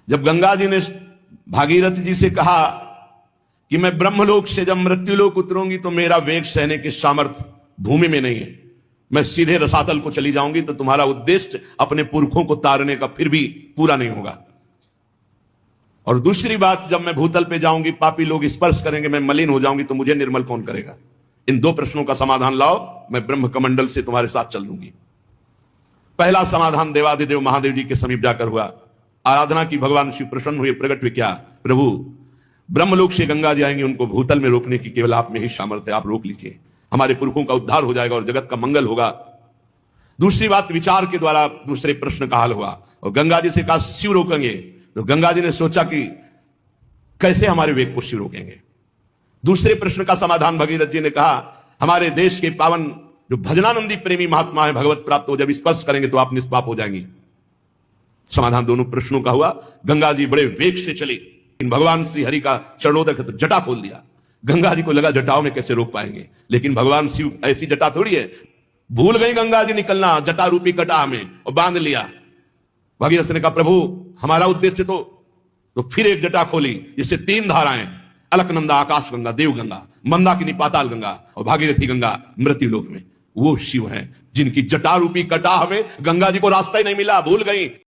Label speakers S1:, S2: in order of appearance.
S1: जब गंगा जी ने भागीरथ जी से कहा कि मैं ब्रह्मलोक से जब मृत्युलोक उतरूंगी तो मेरा वेग सहने के सामर्थ्य भूमि में नहीं है, मैं सीधे रसातल को चली जाऊंगी, तो तुम्हारा उद्देश्य अपने पुरखों को तारने का फिर भी पूरा नहीं होगा। और दूसरी बात, जब मैं भूतल पे जाऊंगी पापी लोग स्पर्श करेंगे, मैं मलिन हो जाऊंगी, तो मुझे निर्मल कौन करेगा? इन दो प्रश्नों का समाधान लाओ, मैं ब्रह्म कमंडल से तुम्हारे साथ चल दूंगी। पहला समाधान देवादिदेव महादेव जी के समीप जाकर हुआ। आराधना की, भगवान शिव प्रसन्न हुए, प्रकट हुए। क्या? प्रभु, ब्रह्मलोक से गंगा जी आएंगे, उनको भूतल में रोकने की केवल आप में ही सामर्थ्य है, आप रोक लीजिए, हमारे पुरखों का उद्धार हो जाएगा और जगत का मंगल होगा। दूसरी बात, विचार के द्वारा दूसरे प्रश्न का हल हुआ। और गंगा जी से कहा शिव रोकेंगे, तो गंगा जी ने सोचा कि कैसे हमारे वेग को शिव रोकेंगे। दूसरे प्रश्न का समाधान भगीरथ जी ने कहा, हमारे देश के पावन जो भजनानंदी प्रेमी महात्मा है, भगवत प्राप्त हो, जब स्पर्श करेंगे तो आप निष्पाप हो जाएंगे। समाधान दोनों प्रश्नों का हुआ। गंगा जी बड़े वेग से चली, इन भगवान श्री हरि का चरणोदक है तो जटा खोल दिया। गंगा जी को लगा जटाओं में कैसे रोक पाएंगे, लेकिन भगवान शिव ऐसी जटा थोड़ी है। भूल गई गंगा जी निकलना जटा रूपी कटा में और बांध लिया। भगीरथ ने कहा, प्रभु हमारा उद्देश्य तो फिर एक जटा खोली, जिससे तीन धाराएं, अलकनंदा आकाश गंगा, देव गंगा, मंदाकिनी पाताल गंगा और भागीरथी गंगा मृत्युलोक में। वो शिव हैं जिनकी जटा रूपी कटा हमें, गंगा जी को रास्ता ही नहीं मिला, भूल गई।